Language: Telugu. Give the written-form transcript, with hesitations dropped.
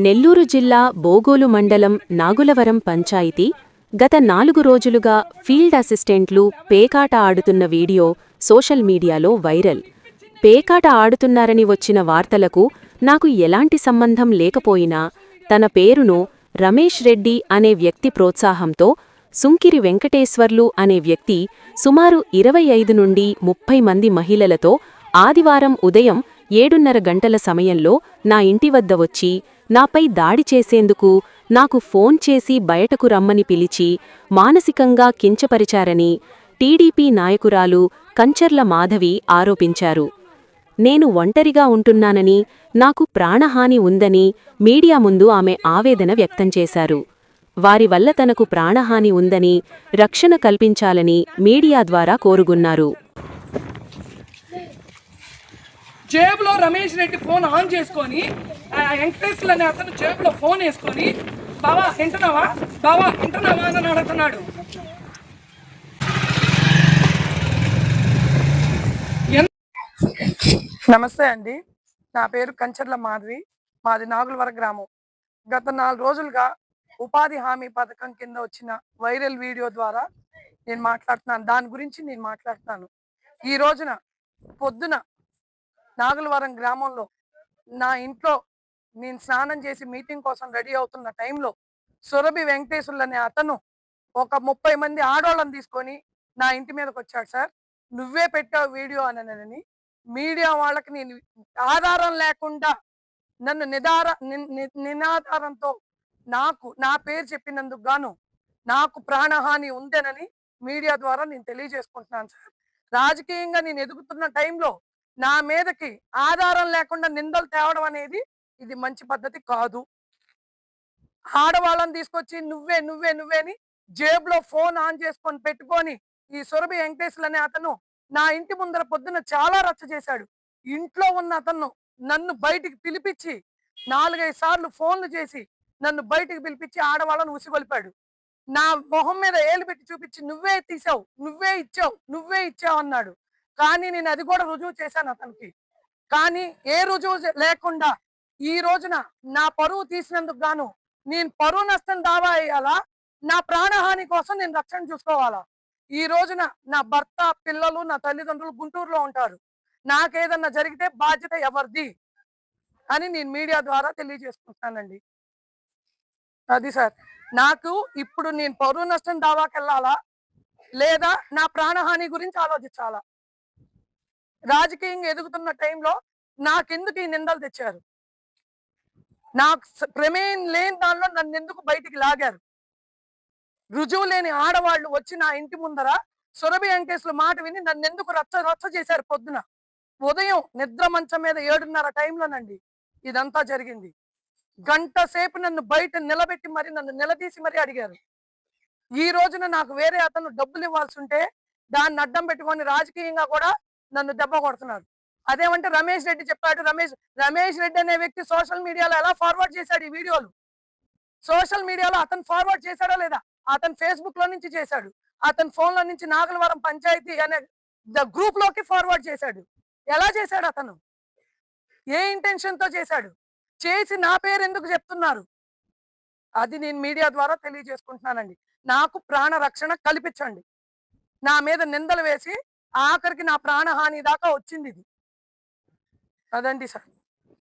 నెల్లూరు జిల్లా బోగోలు మండలం నాగులవరం పంచాయతీ గత 4 రోజులుగా ఫీల్డ్ అసిస్టెంట్లు పేకాట ఆడుతున్న వీడియో సోషల్ మీడియాలో వైరల్. పేకాట ఆడుతున్నారని వచ్చిన వార్తలకు నాకు ఎలాంటి సంబంధం లేకపోయినా తన పేరును రమేష్ రెడ్డి అనే వ్యక్తి ప్రోత్సాహంతో సుంకిరి వెంకటేశ్వర్లు అనే వ్యక్తి సుమారు 25 నుండి 30 మంది మహిళలతో ఆదివారం ఉదయం 7:30 గంటల సమయంలో నా ఇంటి వద్ద వచ్చి నాపై దాడి చేసేందుకు నాకు ఫోన్ చేసి బయటకు రమ్మని పిలిచి మానసికంగా కించపరిచారని టీడీపీ నాయకురాలు కంచర్ల మాధవి ఆరోపించారు. నేను ఒంటరిగా ఉంటున్నానని, నాకు ప్రాణహాని ఉందని మీడియా ముందు ఆమె ఆవేదన వ్యక్తం చేశారు. వారి వల్ల తనకు ప్రాణహాని ఉందని, రక్షణ కల్పించాలని మీడియా ద్వారా కోరుగున్నారు. జేబులో రమేష్ రెడ్డి ఫోన్ ఆన్ చేసుకొని వెంకటేశ్వర్లు అనే అతను జేబులో ఫోన్ వేసుకొని బావా వింటున్నావా అని అడుగుతున్నాడు. నమస్తే అండి, నా పేరు కంచర్ల మాధవి, మాది నాగులవరం గ్రామం. గత 4 రోజులుగా ఉపాధి హామీ పథకం కింద వచ్చిన వైరల్ వీడియో ద్వారా నేను మాట్లాడుతున్నాను. దాని గురించి నేను మాట్లాడుతున్నాను. ఈ రోజున పొద్దున నాగులవరం గ్రామంలో నా ఇంట్లో నేను స్నానం చేసి మీటింగ్ కోసం రెడీ అవుతున్న టైంలో సురభి వెంకటేశ్వర్లు అనే అతను ఒక 30 మంది ఆడోళ్ళని తీసుకొని నా ఇంటి మీదకి వచ్చాడు. సార్, నువ్వే పెట్టావు వీడియో అని మీడియా వాళ్ళకి నేను ఆధారం లేకుండా నన్ను నినాధారంతో నా పేరు చెప్పినందుకు గాను నాకు ప్రాణహాని ఉందేనని మీడియా ద్వారా నేను తెలియజేసుకుంటున్నాను. సార్, రాజకీయంగా నేను ఎదుగుతున్న టైంలో నా మీదకి ఆధారం లేకుండా నిందలు తేవడం అనేది ఇది మంచి పద్ధతి కాదు. ఆడవాళ్ళని తీసుకొచ్చి నువ్వే అని జేబులో ఫోన్ ఆన్ చేసుకొని పెట్టుకొని ఈ సురభి వెంకటేశ్వర్లు అనే అతను నా ఇంటి ముందర పొద్దున చాలా రచ్చ చేశాడు. ఇంట్లో ఉన్న అతను నన్ను బయటికి పిలిపించి 4-5 సార్లు ఫోన్లు చేసి నన్ను బయటికి పిలిపించి ఆడవాళ్ళను ఉసిగొలిపాడు. నా మొహం మీద ఏలు పెట్టి చూపించి నువ్వే తీసావు, నువ్వే ఇచ్చావు అన్నాడు. కానీ నేను అది కూడా రుజువు చేశాను అతనికి. కానీ ఏ రుజువు లేకుండా ఈ రోజున నా పరువు తీసినందుకు గాను నేను పరువు నష్టం దావా వేయాలా, నా ప్రాణహాని కోసం నేను రక్షణ చూసుకోవాలా? ఈ రోజున నా భర్త, పిల్లలు, నా తల్లిదండ్రులు గుంటూరులో ఉంటారు. నాకేదన్నా జరిగితే బాధ్యత ఎవరిది అని నేను మీడియా ద్వారా తెలియజేసుకుంటున్నానండి. అది సార్, నాకు ఇప్పుడు నేను పరువు నష్టం దావాకి వెళ్ళాలా లేదా నా ప్రాణహాని గురించి ఆలోచించాలా? రాజకీయంగా ఎదుగుతున్న టైంలో నాకెందుకు ఈ నిందలు తెచ్చారు? నాకు ప్రమేయం లేని దానిలో నన్ను ఎందుకు బయటికి లాగారు? రుజువు లేని ఆడవాళ్ళు వచ్చి నా ఇంటి ముందర సురభి వెంకటేశ్వర్లు మాట విని నన్ను ఎందుకు రచ్చ చేశారు? పొద్దున ఉదయం నిద్ర మంచం మీద 7:30 టైంలోనండి ఇదంతా జరిగింది. గంట సేపు నన్ను బయట నిలబెట్టి మరి నన్ను నిలదీసి మరీ అడిగారు. ఈ రోజున నాకు వేరే అతను డబ్బులు ఇవ్వాల్సి ఉంటే దాన్ని అడ్డం పెట్టుకొని రాజకీయంగా కూడా నన్ను దెబ్బ కొడుతున్నారు. అదేమంటే రమేష్ రెడ్డి చెప్పాడు. రమేష్ రెడ్డి అనే వ్యక్తి సోషల్ మీడియాలో ఎలా ఫార్వర్డ్ చేశాడు ఈ వీడియోలు? సోషల్ మీడియాలో అతను ఫార్వర్డ్ చేశాడా లేదా? అతను ఫేస్బుక్ లో నుంచి చేశాడు. అతని ఫోన్ లో నుంచి నాగులవరం పంచాయతీ అనే గ్రూప్ లోకి ఫార్వర్డ్ చేశాడు. ఎలా చేశాడు అతను? ఏ ఇంటెన్షన్ తో చేశాడు? చేసి నా పేరు ఎందుకు చెప్తున్నారు? అది నేను మీడియా ద్వారా తెలియజేసుకుంటున్నానండి. నాకు ప్రాణ రక్షణ కల్పించండి. నా మీద నిందలు వేసి ఆఖరికి నా ప్రాణహాని దాకా వచ్చింది ఇది. అదండి సార్.